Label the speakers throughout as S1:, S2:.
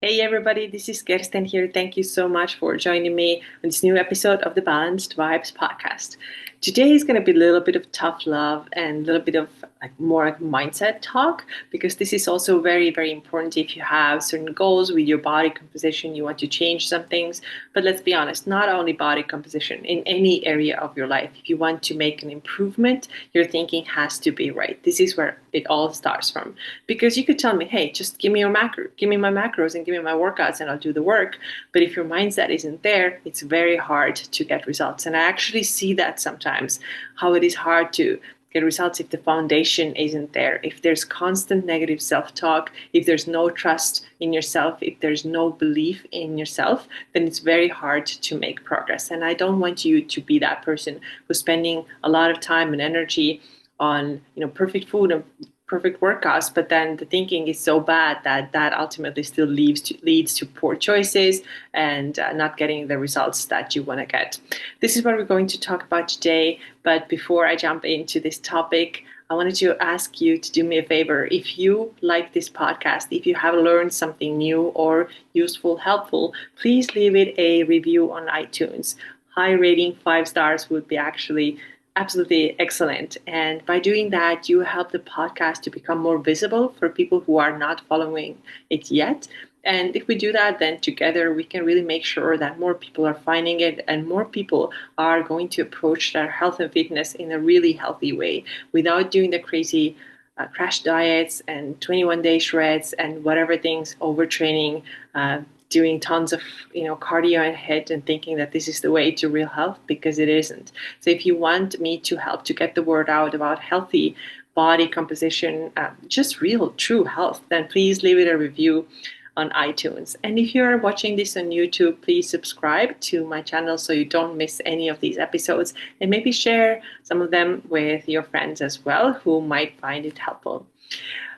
S1: Hey everybody, this is Kirsten here. Thank you so much for joining me on this new episode of the Balanced Vibes podcast. Today is going to be a little bit of tough love and a little bit of more like mindset talk because this is also very, very important if you have certain goals with your body composition, you want to change some things. But let's be honest, not only body composition, in any area of your life. If you want to make an improvement, your thinking has to be right. This is where it all starts from. Because you could tell me, hey, just give me your macro, give me my macros and give me my workouts and I'll do the work. But if your mindset isn't there, it's very hard to get results. And I actually see that sometimes, how it is hard to get results if the foundation isn't there, if there's constant negative self-talk, if there's no trust in yourself, if there's no belief in yourself, then it's very hard to make progress. And I don't want you to be that person who's spending a lot of time and energy on perfect food and perfect workouts, but then the thinking is so bad that that ultimately still leads to poor choices and not getting the results that you want to get. This is what we're going to talk about today. But before I jump into this topic, I wanted to ask you to do me a favor. If you like this podcast, if you have learned something new or useful, helpful, please leave it a review on iTunes. High rating, 5 stars would be actually absolutely excellent. And by doing that, you help the podcast to become more visible for people who are not following it yet. And if we do that, then together we can really make sure that more people are finding it and more people are going to approach their health and fitness in a really healthy way without doing the crazy crash diets and 21-day shreds and whatever things, overtraining, doing tons of cardio and HIIT and thinking that this is the way to real health, because it isn't. So if you want me to help to get the word out about healthy body composition, just real true health, then please leave it a review on iTunes. And if you're watching this on YouTube, please subscribe to my channel so you don't miss any of these episodes, and maybe share some of them with your friends as well who might find it helpful.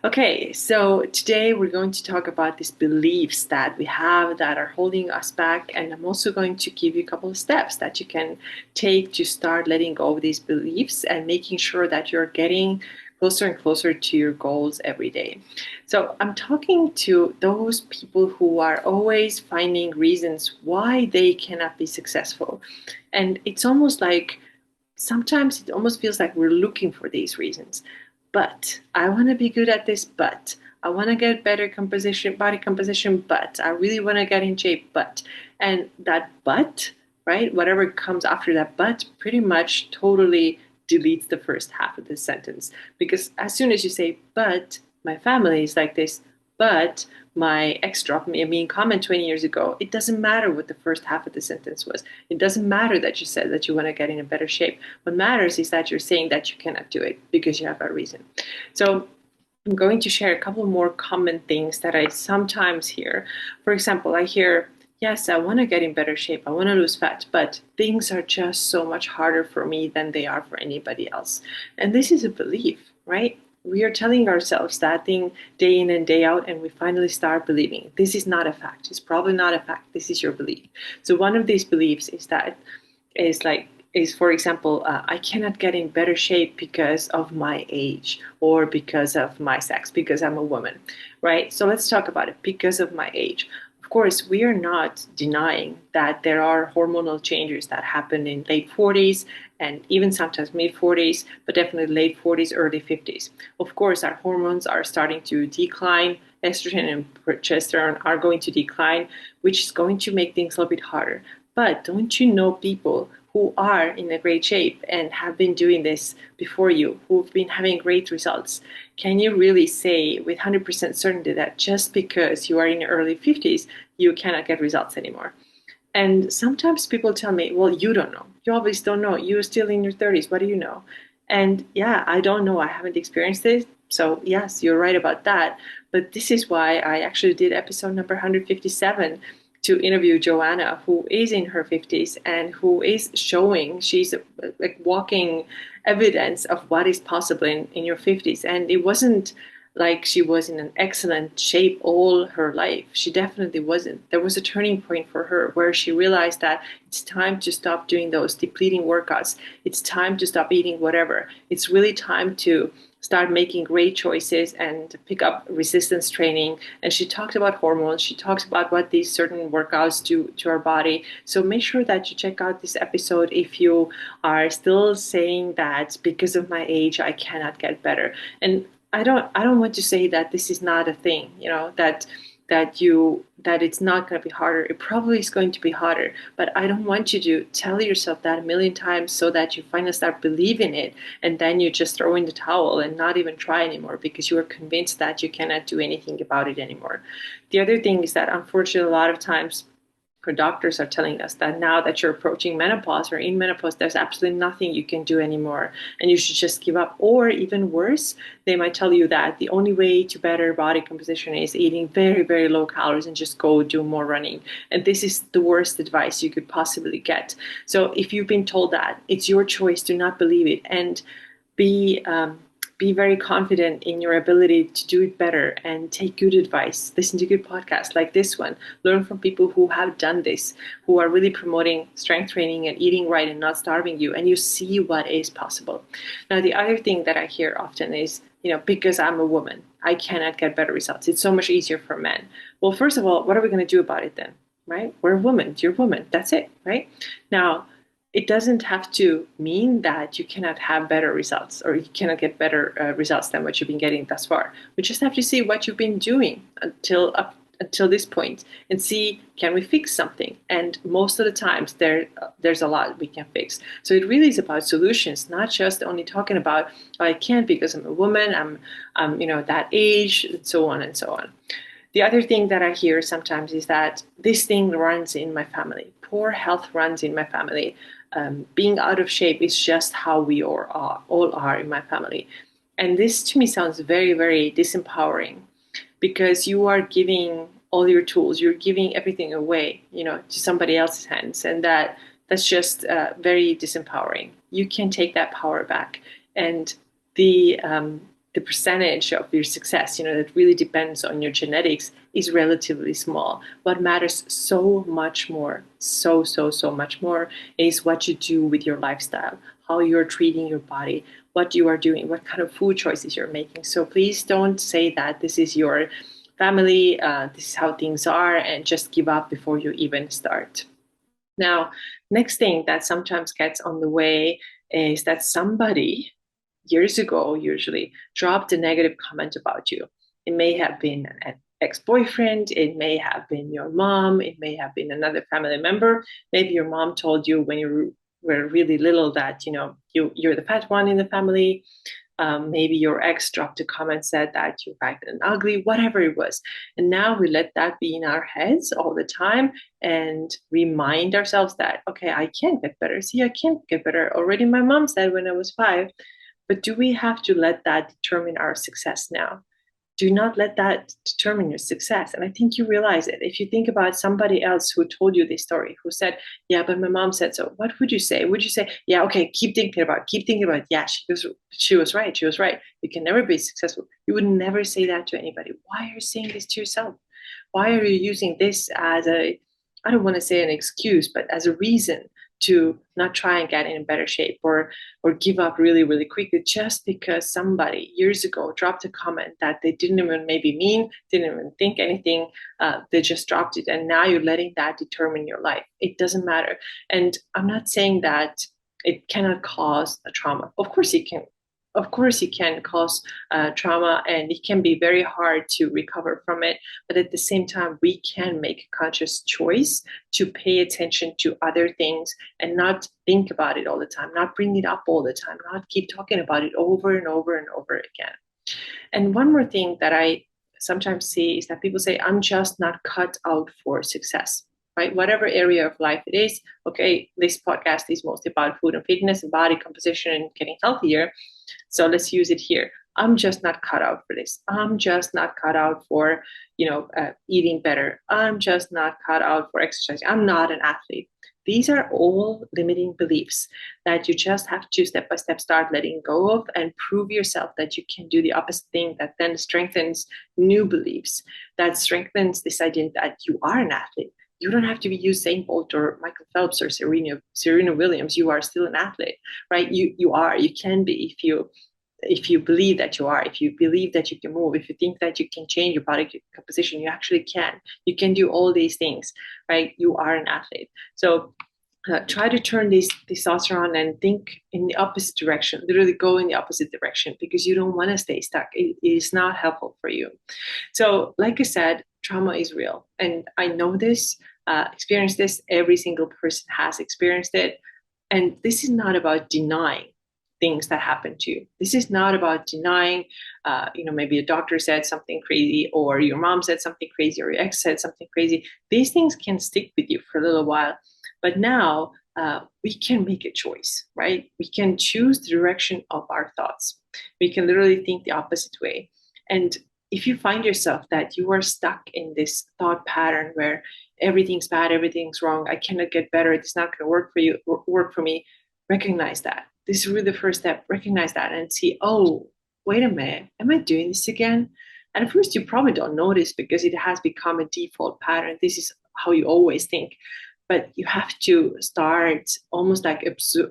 S1: Okay, so today we're going to talk about these beliefs that we have that are holding us back, and I'm also going to give you a couple of steps that you can take to start letting go of these beliefs and making sure that you're getting closer and closer to your goals every day. So I'm talking to those people who are always finding reasons why they cannot be successful. And it's almost like sometimes it almost feels like we're looking for these reasons. But I want to be good at this, but I want to get better composition, body composition, but I really want to get in shape, but. And that but, right, whatever comes after that but pretty much totally deletes the first half of the sentence. Because as soon as you say, but my family is like this, but my ex dropped me a mean comment 20 years ago, it doesn't matter what the first half of the sentence was. It doesn't matter that you said that you want to get in a better shape. What matters is that you're saying that you cannot do it because you have a reason. So I'm going to share a couple more common things that I sometimes hear. For example, I hear, yes, I want to get in better shape. I want to lose fat, but things are just so much harder for me than they are for anybody else. And this is a belief, right? We are telling ourselves that thing day in and day out, and we finally start believing this is not a fact. It's probably not a fact. This is your belief. So one of these beliefs is that for example, I cannot get in better shape because of my age or because of my sex, because I'm a woman, right? So let's talk about it. Because of my age. Of course, we are not denying that there are hormonal changes that happen in late 40s and even sometimes mid 40s, but definitely late 40s, early 50s. Of course, our hormones are starting to decline. Estrogen and progesterone are going to decline, which is going to make things a little bit harder. But don't you know people who are in a great shape and have been doing this before you, who've been having great results? Can you really say with 100% certainty that just because you are in your early 50s, you cannot get results anymore? And sometimes people tell me, well, you don't know. You always don't know. You're still in your 30s. What do you know? And yeah, I don't know. I haven't experienced it. So yes, you're right about that. But this is why I actually did episode number 157 to interview Joanna, who is in her 50s and who is showing she's like walking evidence of what is possible in your 50s. And it wasn't like she was in an excellent shape all her life. She definitely wasn't. There was a turning point for her where she realized that it's time to stop doing those depleting workouts. It's time to stop eating whatever. It's really time to start making great choices and pick up resistance training. And she talks about hormones. She talks about what these certain workouts do to our body. So make sure that you check out this episode if you are still saying that because of my age, I cannot get better. And I don't want to say that this is not a thing, that it's not going to be harder. It probably is going to be harder, but I don't want you to tell yourself that a million times so that you finally start believing it, and then you just throw in the towel and not even try anymore because you are convinced that you cannot do anything about it anymore. The other thing is that unfortunately a lot of times our doctors are telling us that now that you're approaching menopause or in menopause, there's absolutely nothing you can do anymore and you should just give up. Or even worse, they might tell you that the only way to better body composition is eating very, very low calories and just go do more running. And this is the worst advice you could possibly get. So if you've been told that, it's your choice to not believe it and be be very confident in your ability to do it better and take good advice. Listen to good podcasts like this one. Learn from people who have done this, who are really promoting strength training and eating right and not starving you, and you see what is possible. Now, the other thing that I hear often is, because I'm a woman, I cannot get better results. It's so much easier for men. Well, first of all, what are we going to do about it then? Right? We're women. You're a woman. That's it. Right? Now, it doesn't have to mean that you cannot have better results or you cannot get better results than what you've been getting thus far. We just have to see what you've been doing until this point and see, can we fix something? And most of the times there's a lot we can fix. So it really is about solutions, not just only talking about, oh, I can't because I'm a woman, I'm that age, and so on and so on. The other thing that I hear sometimes is that this thing runs in my family. Poor health runs in my family. Being out of shape is just how we all are in my family. And this to me sounds very, very disempowering because you are giving all your tools, you're giving everything away, to somebody else's hands. And that's just very disempowering. You can take that power back. And the percentage of your success, that really depends on your genetics is relatively small. What matters so much more, so much more is what you do with your lifestyle, how you're treating your body, what you are doing, what kind of food choices you're making. So please don't say that this is your family, this is how things are, and just give up before you even start. Now, next thing that sometimes gets on the way is that somebody years ago usually dropped a negative comment about you. It may have been an ex-boyfriend, it may have been your mom, it may have been another family member. Maybe your mom told you when you were really little that you're the fat one in the family. Maybe your ex dropped a comment, said that you're fat and ugly, whatever it was. And now we let that be in our heads all the time and remind ourselves that, okay, I can get better. See, I can't get better. Already my mom said when I was 5. But do we have to let that determine our success now? Do not let that determine your success. And I think you realize it. If you think about somebody else who told you this story, who said, yeah, but my mom said so, what would you say? Would you say, yeah, okay, keep thinking about it. Yeah, she was right. She was right. You can never be successful. You would never say that to anybody. Why are you saying this to yourself? Why are you using this as I don't want to say an excuse, but as a reason to not try and get in better shape or give up really, really quickly just because somebody years ago dropped a comment that they didn't even maybe mean, didn't even think anything. They just dropped it. And now you're letting that determine your life. It doesn't matter. And I'm not saying that it cannot cause a trauma. Of course it can. Of course, it can cause trauma and it can be very hard to recover from it. But at the same time, we can make a conscious choice to pay attention to other things and not think about it all the time, not bring it up all the time, not keep talking about it over and over and over again. And one more thing that I sometimes see is that people say, I'm just not cut out for success. Right? Whatever area of life it is, okay, this podcast is mostly about food and fitness and body composition and getting healthier. So let's use it here. I'm just not cut out for this. I'm just not cut out for, eating better. I'm just not cut out for exercising. I'm not an athlete. These are all limiting beliefs that you just have to step by step start letting go of and prove yourself that you can do the opposite thing that then strengthens new beliefs, that strengthens this idea that you are an athlete. You don't have to be Usain Bolt or Michael Phelps or Serena Williams. You are still an athlete, right? You are. You can be if you if you believe that you are, if you believe that you can move, if you think that you can change your body composition, you actually can. You can do all these things, right? You are an athlete. So try to turn these thoughts around and think in the opposite direction. Literally go in the opposite direction, because you don't want to stay stuck. It is not helpful for you. So, like I said, trauma is real, and I know this. Experienced this. Every single person has experienced it, and this is not about denying things that happen to you. This is not about denying, maybe a doctor said something crazy, or your mom said something crazy, or your ex said something crazy. These things can stick with you for a little while, but now we can make a choice, right? We can choose the direction of our thoughts. We can literally think the opposite way. And if you find yourself that you are stuck in this thought pattern where everything's bad, everything's wrong, I cannot get better, it's not going to work for you, work for me, recognize that. This is really the first step. Recognize that and see, oh, wait a minute, am I doing this again? And at first, you probably don't notice because it has become a default pattern. This is how you always think. But you have to start almost like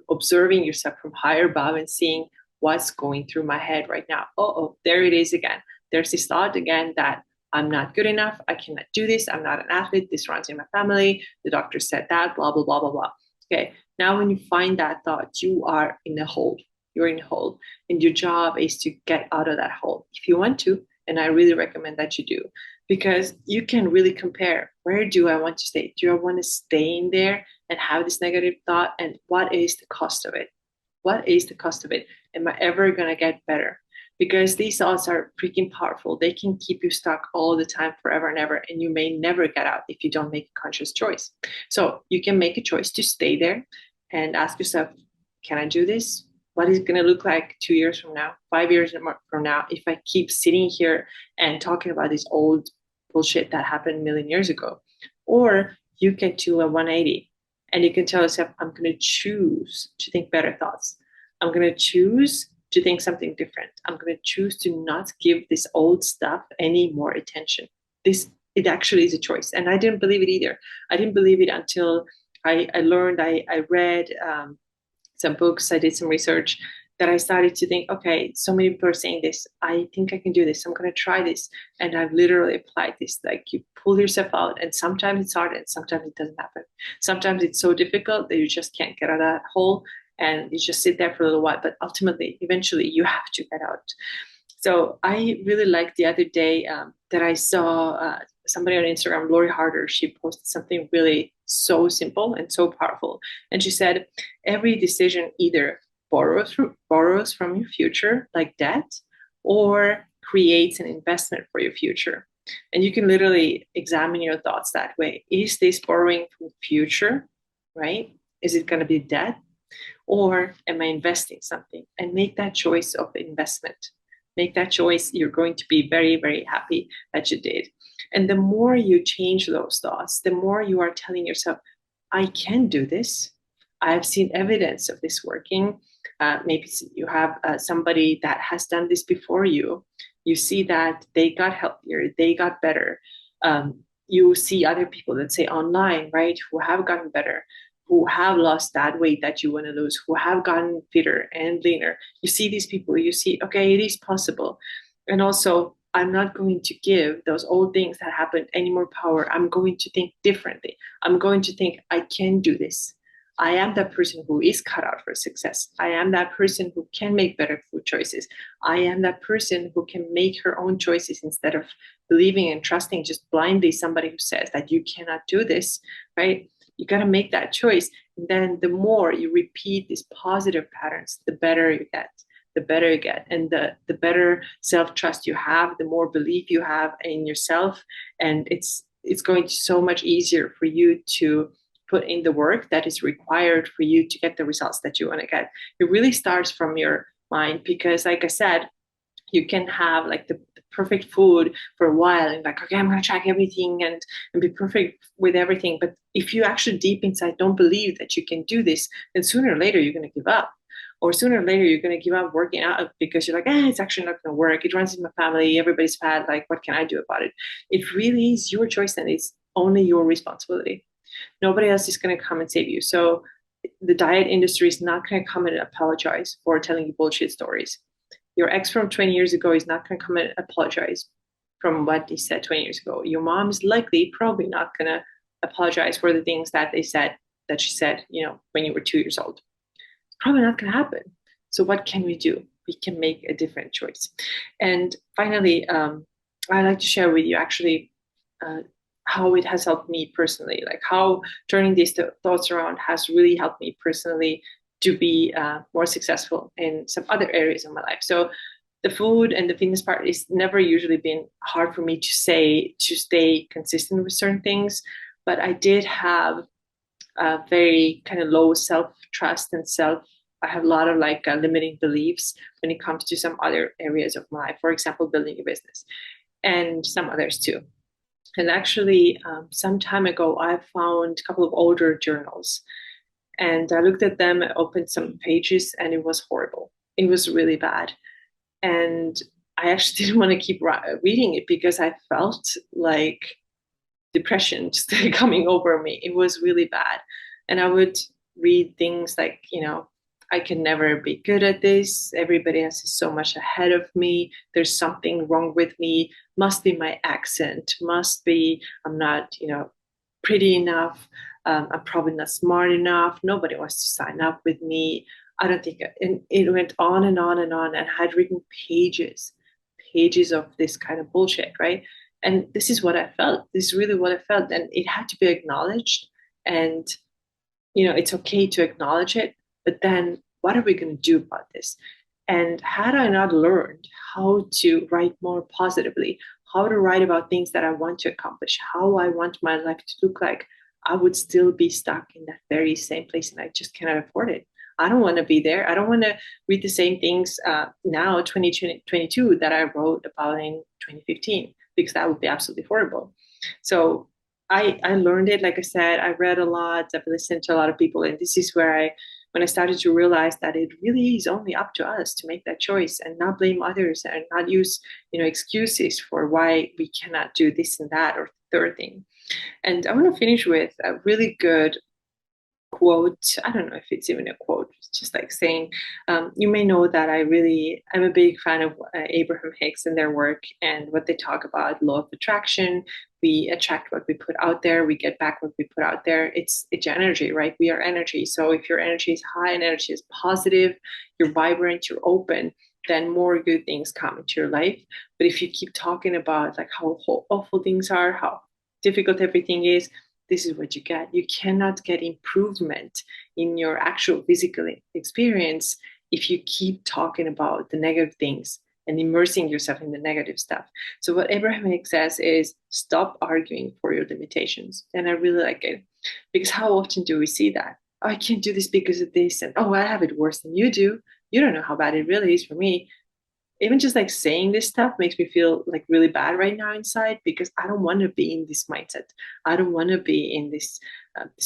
S1: observing yourself from higher above and seeing what's going through my head right now. Oh, there it is again. There's this thought again that I'm not good enough. I cannot do this. I'm not an athlete. This runs in my family. The doctor said that, blah, blah, blah, blah, blah. Okay. Now, when you find that thought, you are in a hole. You're in a hole. And your job is to get out of that hole if you want to. And I really recommend that you do, because you can really compare, where do I want to stay? Do I want to stay in there and have this negative thought? And what is the cost of it? What is the cost of it? Am I ever going to get better? Because these thoughts are freaking powerful. They can keep you stuck all the time, forever and ever, and you may never get out if you don't make a conscious choice. So you can make a choice to stay there and ask yourself, can I do this? What is it going to look like 2 years from now, 5 years from now, if I keep sitting here and talking about this old bullshit that happened a million years ago? Or you can do a 180 and you can tell yourself, I'm going to choose to think better thoughts. I'm going to choose to think something different. I'm going to choose to not give this old stuff any more attention. It actually is a choice. And I didn't believe it either. I didn't believe it until I learned, I read some books, I did some research, that I started to think, okay, so many people are saying this. I think I can do this. I'm going to try this. And I've literally applied this. Like, you pull yourself out, and sometimes it's hard and sometimes it doesn't happen. Sometimes it's so difficult that you just can't get out of that hole and you just sit there for a little while. But ultimately, eventually, you have to get out. So I really liked the other day that I saw somebody on Instagram, Lori Harder. She posted something really so simple and so powerful. And she said, every decision either borrows from your future, like debt, or creates an investment for your future. And you can literally examine your thoughts that way. Is this borrowing from the future, right? Is it going to be debt? Or am I investing something? And make that choice of investment. Make that choice. You're going to be very, very happy that you did. And the more you change those thoughts, the more you are telling yourself, I can do this. I've seen evidence of this working. Maybe you have somebody that has done this before you. You see that they got healthier, they got better. You see other people, let's say online, right, who have gotten better, who have lost that weight that you want to lose, who have gotten fitter and leaner. You see these people, you see, okay, it is possible. And also, I'm not going to give those old things that happened any more power. I'm going to think differently. I'm going to think, I can do this. I am that person who is cut out for success. I am that person who can make better food choices. I am that person who can make her own choices instead of believing and trusting just blindly somebody who says that you cannot do this, right? You got to make that choice. And then the more you repeat these positive patterns, the better you get. The better you get, and the better self-trust you have, the more belief you have in yourself, and it's going to be so much easier for you to put in the work that is required for you to get the results that you want to get. It really starts from your mind, because like I said, you can have like the perfect food for a while and like, okay, I'm going to track everything and be perfect with everything. But if you actually deep inside don't believe that you can do this, then sooner or later you're going to give up. Or sooner or later, you're going to give up working out because you're like, it's actually not going to work. It runs in my family. Everybody's fat. Like, what can I do about it? It really is your choice, and it's only your responsibility. Nobody else is going to come and save you. So the diet industry is not going to come and apologize for telling you bullshit stories. Your ex from 20 years ago is not going to come and apologize from what they said 20 years ago. Your mom is likely probably not going to apologize for the things that they said, that she said, when you were 2 years old. It's probably not going to happen. So what can we do? We can make a different choice. And finally, I'd like to share with you actually uh, how it has helped me personally, like how turning these thoughts around has really helped me personally to be more successful in some other areas of my life. So the food and the fitness part is never usually been hard for me to say to stay consistent with certain things, but I did have a very kind of low self trust and self. I have a lot of like limiting beliefs when it comes to some other areas of my life. For example, building a business, and some others too. And actually, some time ago, I found a couple of older journals, and I looked at them, opened some pages, and it was horrible. It was really bad. And I actually didn't want to keep reading it because I felt like depression just coming over me. It was really bad. And I would read things like, I can never be good at this. Everybody else is so much ahead of me. There's something wrong with me. Must be my accent. Must be I'm not, pretty enough. I'm probably not smart enough. Nobody wants to sign up with me. I don't think, and it went on and on and on. And I had written pages of this kind of bullshit, right? And this is what I felt. This is really what I felt. And it had to be acknowledged. And, it's okay to acknowledge it. But then what are we going to do about this? And had I not learned how to write more positively, how to write about things that I want to accomplish, how I want my life to look like, I would still be stuck in that very same place and I just cannot afford it. I don't want to be there. I don't want to read the same things now, 2022, that I wrote about in 2015, because that would be absolutely horrible. So I learned it. Like I said, I read a lot, I've listened to a lot of people, and this is where when I started to realize that it really is only up to us to make that choice and not blame others and not use, excuses for why we cannot do this and that or third thing. And I want to finish with a really good quote. I don't know if it's even a quote. It's just like saying, you may know that I'm a big fan of Abraham Hicks and their work and what they talk about, law of attraction. We attract what we put out there. We get back what we put out there. It's energy, right? We are energy. So if your energy is high and energy is positive, you're vibrant, you're open, then more good things come into your life. But if you keep talking about like how awful things are, how difficult everything is, this is what you get. You cannot get improvement in your actual physical experience if you keep talking about the negative things and immersing yourself in the negative stuff. So what Abraham Hicks says is stop arguing for your limitations. And I really like it because how often do we see that? Oh, I can't do this because of this. And oh, I have it worse than you do. You don't know how bad it really is for me. Even just like saying this stuff makes me feel like really bad right now inside because I don't want to be in this mindset. I don't want to be in this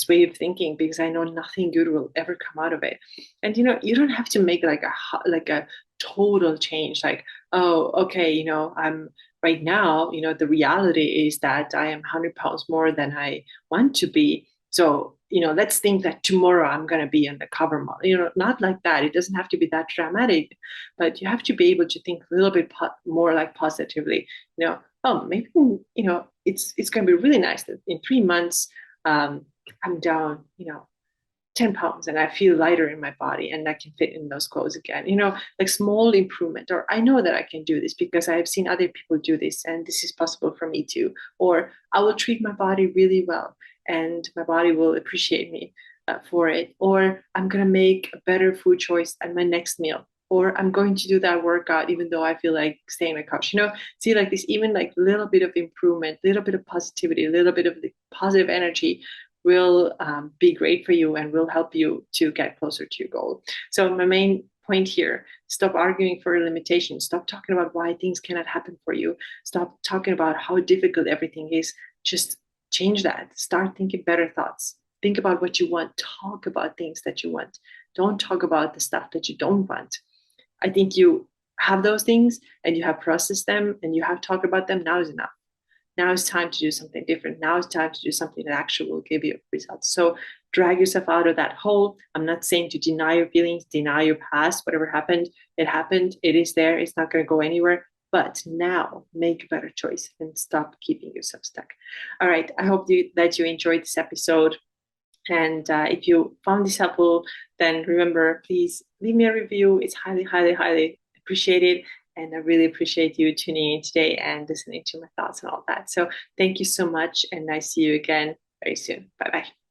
S1: way of thinking because I know nothing good will ever come out of it. And you don't have to make like a total change. Like, oh, okay, I'm right now. The reality is that I am 100 pounds more than I want to be. So let's think that tomorrow I'm going to be on the cover model. Not like that. It doesn't have to be that dramatic, but you have to be able to think a little bit more like positively. Oh, maybe it's going to be really nice that in 3 months I'm down 10 pounds and I feel lighter in my body and I can fit in those clothes again. Like small improvement, or I know that I can do this because I have seen other people do this and this is possible for me too. Or I will treat my body really well and my body will appreciate me for it. Or I'm going to make a better food choice at my next meal. Or I'm going to do that workout even though I feel like staying on the couch. See, like this, even like a little bit of improvement, a little bit of positivity, a little bit of the positive energy will be great for you and will help you to get closer to your goal. So my main point here, stop arguing for your limitations. Stop talking about why things cannot happen for you. Stop talking about how difficult everything is. Just change that. Start thinking better thoughts. Think about what you want. Talk about things that you want. Don't talk about the stuff that you don't want. I think you have those things and you have processed them and you have talked about them. Now is enough. Now it's time to do something different. Now it's time to do something that actually will give you results. So drag yourself out of that hole. I'm not saying to deny your feelings, deny your past, whatever happened, it happened. It is there. It's not going to go anywhere. But now make a better choice and stop keeping yourself stuck. All right. I hope that you enjoyed this episode. And if you found this helpful, then remember, please leave me a review. It's highly, highly, highly appreciated. And I really appreciate you tuning in today and listening to my thoughts and all that. So thank you so much. And I see you again very soon. Bye bye.